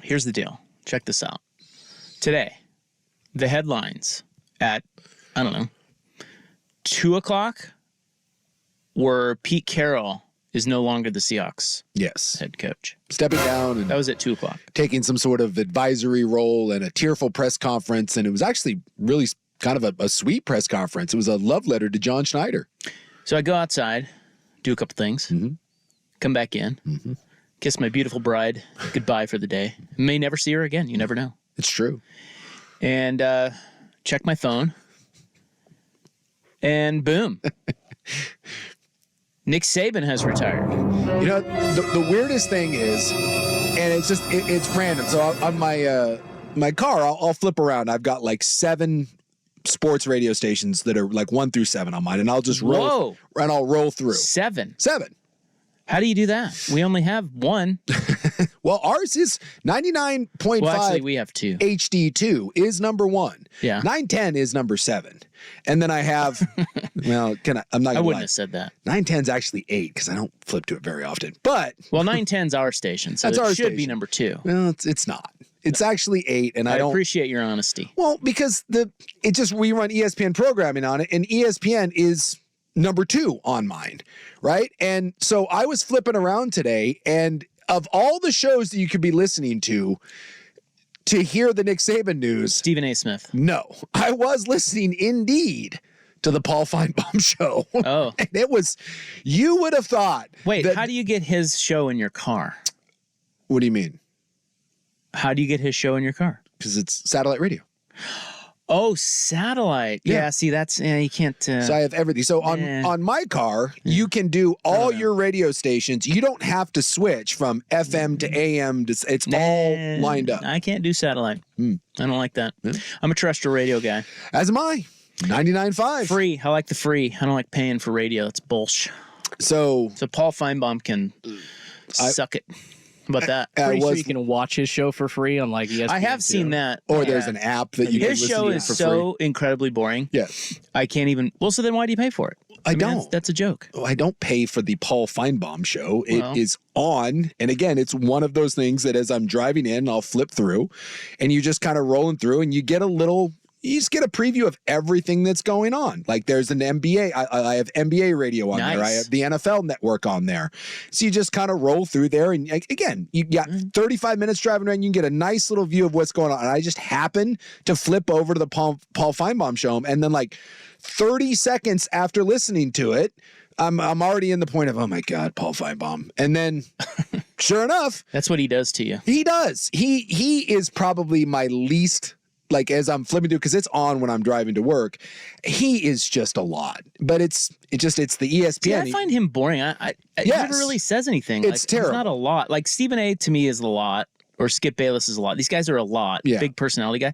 here's the deal. Check this out. Today, the headlines at, 2 o'clock were Pete Carroll is no longer the Seahawks head coach. Stepping down. And that was at 2 o'clock. Taking some sort of advisory role and a tearful press conference. And it was actually really kind of a sweet press conference. It was a love letter to John Schneider. So I go outside, do a couple things, come back in, kiss my beautiful bride goodbye for the day. May never see her again. You never know. It's true. And check my phone. And boom. Nick Saban has retired. You know, the weirdest thing is, and it's random. So on my car, I'll flip around. I've got like 7 sports radio stations that are like 1 through 7 on mine, and I'll just roll through. 7. How do you do that? We only have 1. Well, ours is 99.5. Well, actually, we have 2. HD2 is number 1. Yeah. 910 is number 7. And then I have, well, I'm not going to I wouldn't have said that. 910 is actually 8 because I don't flip to it very often. But well, 910's our station, so that's it our should station. Be number 2. Well, it's not. It's actually 8, and I don't appreciate your honesty. Well, because we run ESPN programming on it, and ESPN is number 2 on mine, right? And so I was flipping around today, and of all the shows that you could be listening to hear the Nick Saban news, Stephen A. Smith. No, I was listening indeed to the Paul Feinbaum show. Oh, and it was. You would have thought. Wait, how do you get his show in your car? What do you mean? How do you get his show in your car? Because it's satellite radio. Oh, satellite. Yeah, see, that's, you can't. So I have everything. So on my car, you can do all your radio stations. You don't have to switch from FM to AM. It's all lined up. I can't do satellite. I don't like that. I'm a terrestrial radio guy. As am I. 99.5. Free. I like the free. I don't like paying for radio. It's bullshit. So Paul Feinbaum can suck it. How about that? Pretty sure you can watch his show for free on like ESPN. I have seen that. Or there's an app that you can listen to for free. His show is so incredibly boring. Yes. I can't even. Well, so then why do you pay for it? I don't. That's a joke. I don't pay for the Paul Feinbaum show. It is on. And again, it's one of those things that as I'm driving in, I'll flip through and you just kind of rolling through and you get you just get a preview of everything that's going on. Like there's an NBA. I have NBA radio on there. I have the NFL network on there. So you just kind of roll through there. And again, you got 35 minutes driving around. You can get a nice little view of what's going on. And I just happen to flip over to the Paul Feinbaum show. And then like 30 seconds after listening to it, I'm already in the point of, oh my God, Paul Feinbaum. And then sure enough. That's what he does to you. He does. He is probably my least, like as I'm flipping through, because it's on when I'm driving to work, he is just a lot. But it's the ESPN. See, I find him boring. He never really says anything. It's terrible. It's not a lot. Like Stephen A. to me is a lot, or Skip Bayless is a lot. These guys are a lot. Yeah. Big personality guy.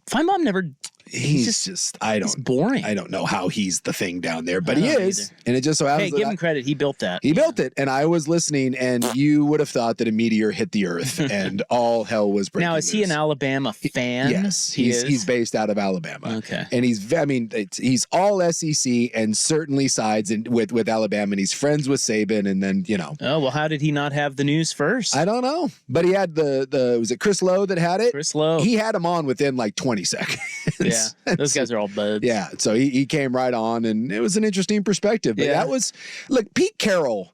Feinbaum never. He's he's boring. I don't know how he's the thing down there, but he is. Either. And it just so happens. Hey, give him credit. He built that. He built it. And I was listening, and you would have thought that a meteor hit the earth and all hell was breaking Now, is he an Alabama fan? Yes. He's based out of Alabama. Okay. And he's all SEC and certainly sides with Alabama, and he's friends with Saban. And then, Oh, well, how did he not have the news first? I don't know. But he had was it Chris Lowe that had it? Chris Lowe. He had him on within like 20 seconds. Yeah. Those guys are all buds. Yeah. So he came right on, and it was an interesting perspective. But look, Pete Carroll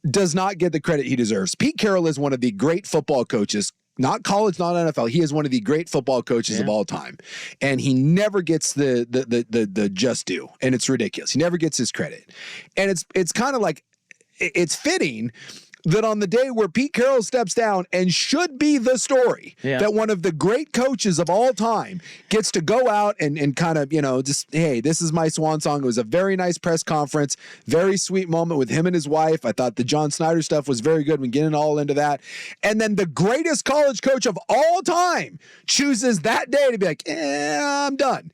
does not get the credit he deserves. Pete Carroll is one of the great football coaches, not college, not NFL. He is one of the great football coaches of all time. And he never gets the just due. And it's ridiculous. He never gets his credit. And it's kind of like, it's fitting that on the day where Pete Carroll steps down and should be the story, that one of the great coaches of all time gets to go out and kind of, just, hey, this is my swan song. It was a very nice press conference, very sweet moment with him and his wife. I thought the John Snyder stuff was very good. We getting all into that. And then the greatest college coach of all time chooses that day to be like, I'm done.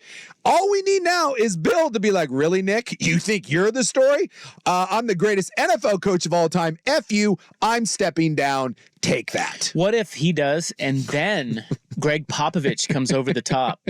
All we need now is Bill to be like, really, Nick? You think you're the story? I'm the greatest NFL coach of all time. F you. I'm stepping down. Take that. What if he does, and then Greg Popovich comes over the top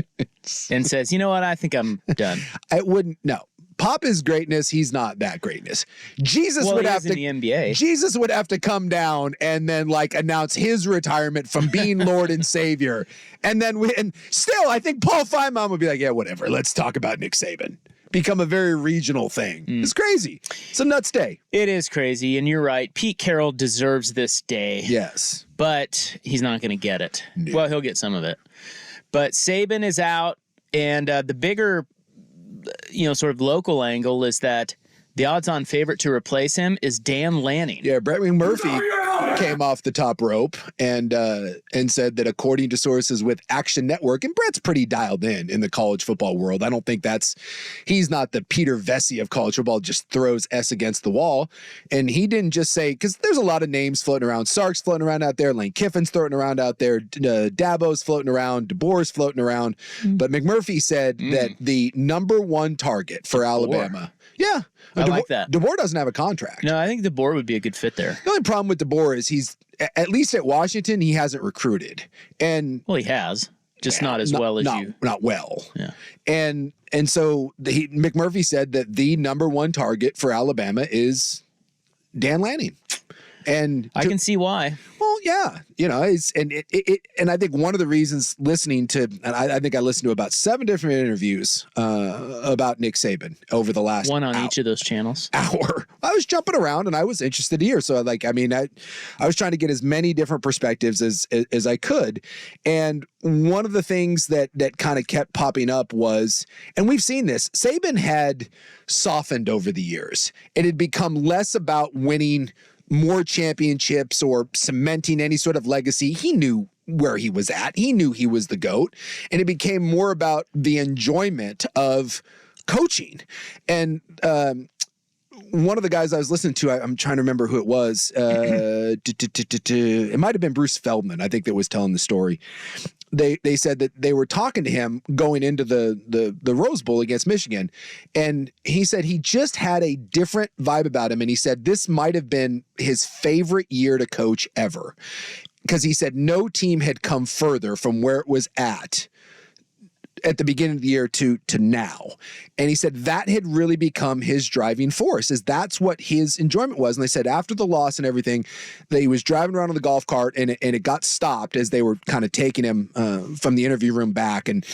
and says, you know what? I think I'm done. It wouldn't. No. Pop is greatness. He's not that greatness. Jesus would have to in the NBA. Jesus would have to come down and then like announce his retirement from being Lord and Savior. And then still, I think Paul Feinbaum would be like, yeah, whatever. Let's talk about Nick Saban. Become a very regional thing. It's crazy. It's a nuts day. It is crazy, and you're right. Pete Carroll deserves this day. Yes. But he's not going to get it. No. Well, he'll get some of it. But Saban is out, and the bigger, sort of local angle is that the odds-on favorite to replace him is Dan Lanning. Yeah, Brett McMurphy came off the top rope and said that according to sources with Action Network, and Brett's pretty dialed in the college football world. I don't think he's not the Peter Vesey of college football, just throws S against the wall. And he didn't just say, because there's a lot of names floating around. Sark's floating around out there. Lane Kiffin's floating around out there. Dabo's floating around. DeBoer's floating around. But McMurphy said that the number one target for Alabama. Yeah. I like that. DeBoer doesn't have a contract. No, I think DeBoer would be a good fit there. The only problem with DeBoer is he's, at least at Washington, he hasn't recruited. And well, he has, just not as well as you. Not well. Yeah. And so McMurphy said that the number one target for Alabama is Dan Lanning. And I can see why. Well, yeah, and I think one of the reasons listening to, and I think I listened to about 7 different interviews about Nick Saban over the last one on each of those channels. Hour. I was jumping around and I was interested to hear. So I was trying to get as many different perspectives as I could. And one of the things that kind of kept popping up was, and we've seen this, Saban had softened over the years. It had become less about winning more championships or cementing any sort of legacy. He knew where he was at. He knew he was the GOAT. And it became more about the enjoyment of coaching. And one of the guys I was listening to, I'm trying to remember who it was. It might have been Bruce Feldman, I think, that was telling the story. They said that they were talking to him going into the Rose Bowl against Michigan. And he said he just had a different vibe about him. And he said this might have been his favorite year to coach ever. Because he said no team had come further from where it was at the beginning of the year to now. And he said that had really become his driving force, is that's what his enjoyment was. And they said after the loss and everything, that he was driving around on the golf cart and it got stopped as they were kind of taking him from the interview room back. And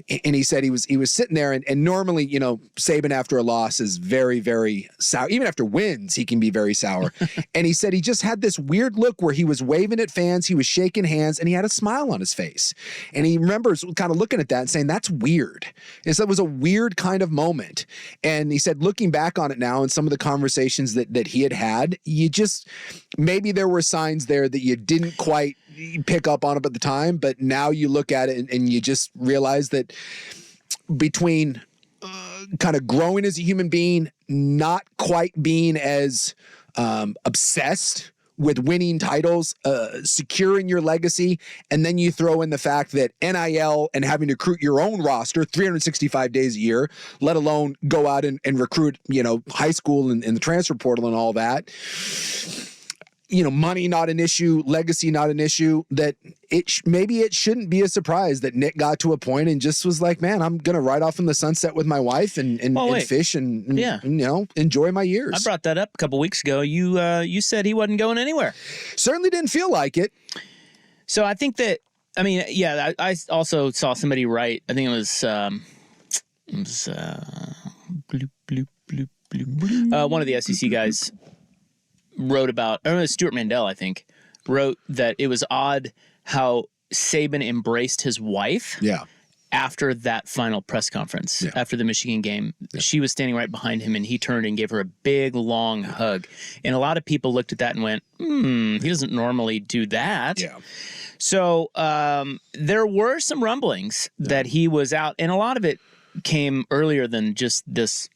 he said he was sitting there and normally, Saban after a loss is very, very sour. Even after wins, he can be very sour. And he said he just had this weird look where he was waving at fans, he was shaking hands, and he had a smile on his face. And he remembers kind of looking at that and saying, that's weird. And so it was a weird kind of moment. And he said, looking back on it now and some of the conversations that he had, maybe there were signs there that you didn't quite pick up on it at the time, but now you look at it and you just realize that between kind of growing as a human being, not quite being as obsessed with winning titles, securing your legacy, and then you throw in the fact that NIL and having to recruit your own roster 365 days a year, let alone go out and recruit, high school and the transfer portal and all that. Money not an issue, legacy not an issue, that maybe it shouldn't be a surprise that Nick got to a point and just was like, man, I'm going to ride off in the sunset with my wife and fish and enjoy my years. I brought that up a couple weeks ago. You said he wasn't going anywhere. Certainly didn't feel like it. So I think that, I also saw somebody write, I think it was bloop, bloop, bloop, bloop. One of the SEC guys wrote about, I don't know, Stuart Mandel, I think, wrote that it was odd how Saban embraced his wife after that final press conference, after the Michigan game. Yeah. She was standing right behind him, and he turned and gave her a big, long hug. And a lot of people looked at that and went, he doesn't normally do that. Yeah. So there were some rumblings that he was out, and a lot of it came earlier than just this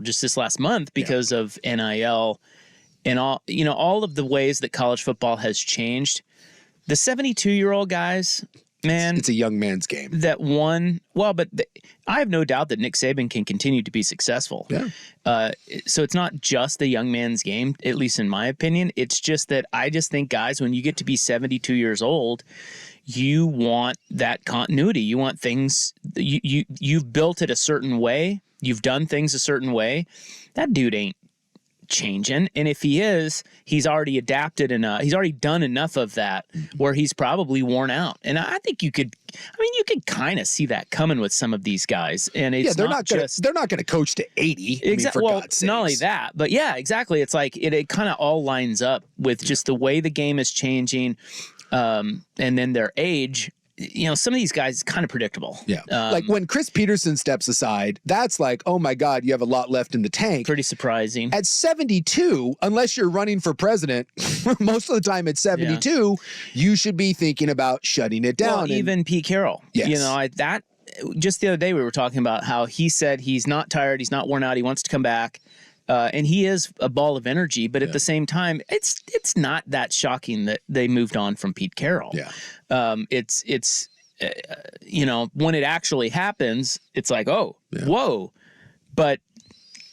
just this last month because of NIL and all of the ways that college football has changed. The 72-year-old guys Man, it's a young man's game. That one, well, but I have no doubt that Nick Saban can continue to be successful. Yeah. So it's not just the young man's game, at least in my opinion. It's just that I just think, guys, when you get to be 72 years old, you want that continuity. You want things, you've built it a certain way. You've done things a certain way. That dude ain't changing, and if he is, he's already adapted enough. He's already done enough of that where he's probably worn out. And I think you could kind of see that coming with some of these guys. And it's they're not going to coach to 80. Exactly. Well, not only that, but yeah, exactly. It's like it kind of all lines up with just the way the game is changing, and then their age. Some of these guys kind of predictable. Yeah. Like when Chris Peterson steps aside, that's like, oh my God, you have a lot left in the tank. Pretty surprising. At 72, unless you're running for president, most of the time at 72, you should be thinking about shutting it down. Well, even Pete Carroll. Yes. Just the other day we were talking about how he said he's not tired, he's not worn out, he wants to come back. And he is a ball of energy, but at the same time, it's not that shocking that they moved on from Pete Carroll. Yeah. When it actually happens, it's like, whoa. But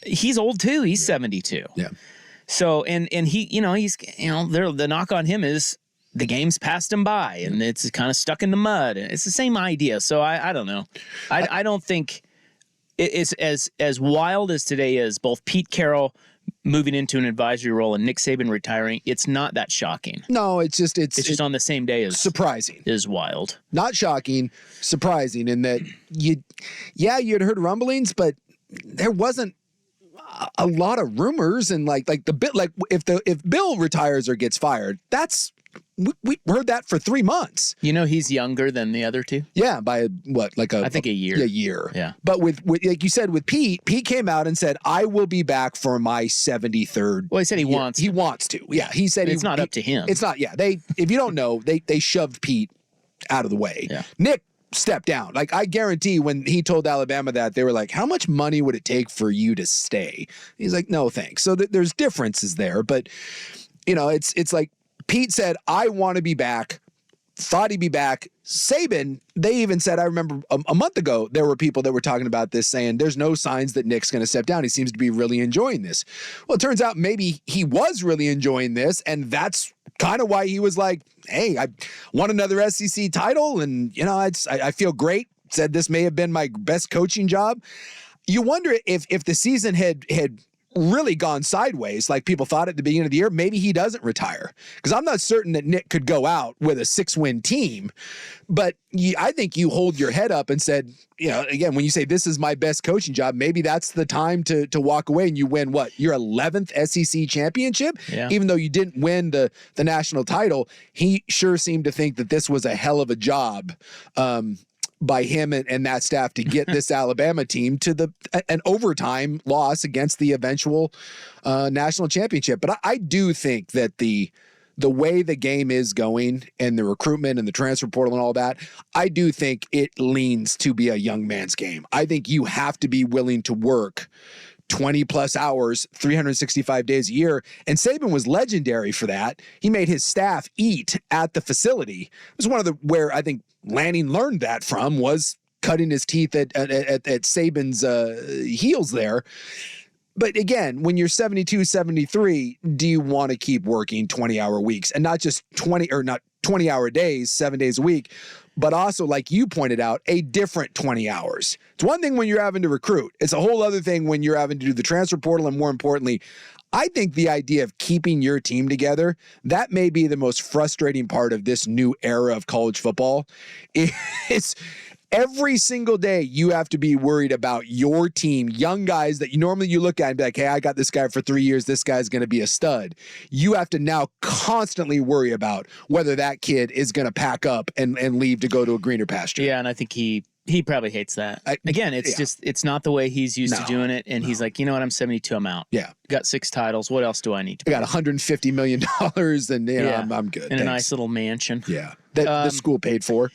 he's old too. He's 72. Yeah. So, and he, the knock on him is the game's passed him by and it's kind of stuck in the mud. And it's the same idea. So I don't know. I don't think it's as wild as today is, both Pete Carroll moving into an advisory role and Nick Saban retiring. It's not that shocking. No, it's just on the same day as surprising. Is wild. Not shocking, surprising in that you'd heard rumblings, but there wasn't a lot of rumors and like if Bill retires or gets fired, that's we heard that for 3 months. He's younger than the other two. Yeah, by what? I think a year. A year. Yeah. But with like you said, with Pete came out and said, "I will be back for my 73rd." Well, he said he wants. He wants to. Yeah, he said it's not up to him. It's not. Yeah, if you don't know, they shoved Pete out of the way. Yeah. Nick stepped down. Like I guarantee, when he told Alabama that, they were like, "How much money would it take for you to stay?" He's like, "No, thanks." So there's differences there, but it's like. Pete said, I want to be back, thought he'd be back. Saban, they even said, I remember a month ago, there were people that were talking about this saying there's no signs that Nick's going to step down. He seems to be really enjoying this. Well, it turns out maybe he was really enjoying this, and that's kind of why he was like, hey, I won another SEC title, and, I feel great. Said this may have been my best coaching job. You wonder if the season had really gone sideways like people thought at the beginning of the year, maybe he doesn't retire, because I'm not certain that Nick could go out with a 6-win team. But I think you hold your head up and said, again, when you say this is my best coaching job, maybe that's the time to walk away and you win your 11th SEC championship. Yeah. Even though you didn't win the national title, he sure seemed to think that this was a hell of a job by him and that staff to get this Alabama team to an overtime loss against the eventual national championship. But I do think that the way the game is going and the recruitment and the transfer portal and all that, I do think it leans to be a young man's game. I think you have to be willing to work 20 plus hours, 365 days a year. And Saban was legendary for that. He made his staff eat at the facility. It was one of where I think Lanning learned that from, was cutting his teeth at Saban's heels there. But again, when you're 72, 73, do you want to keep working 20-hour weeks and not just 20-hour days, 7 days a week, but also, like you pointed out, a different 20 hours. It's one thing when you're having to recruit. It's a whole other thing when you're having to do the transfer portal. And more importantly, I think the idea of keeping your team together, that may be the most frustrating part of this new era of college football. It's every single day you have to be worried about your team, young guys that you look at and be like, hey, I got this guy for 3 years. This guy's going to be a stud. You have to now constantly worry about whether that kid is going to pack up and leave to go to a greener pasture. Yeah, and I think he probably hates that. Again, it's not the way he's used to doing it. And he's like, you know what? I'm 72. I'm out. Yeah. Got 6 titles. What else do I need to I got $150 million and I'm good. In a nice little mansion. Yeah. That the school paid for.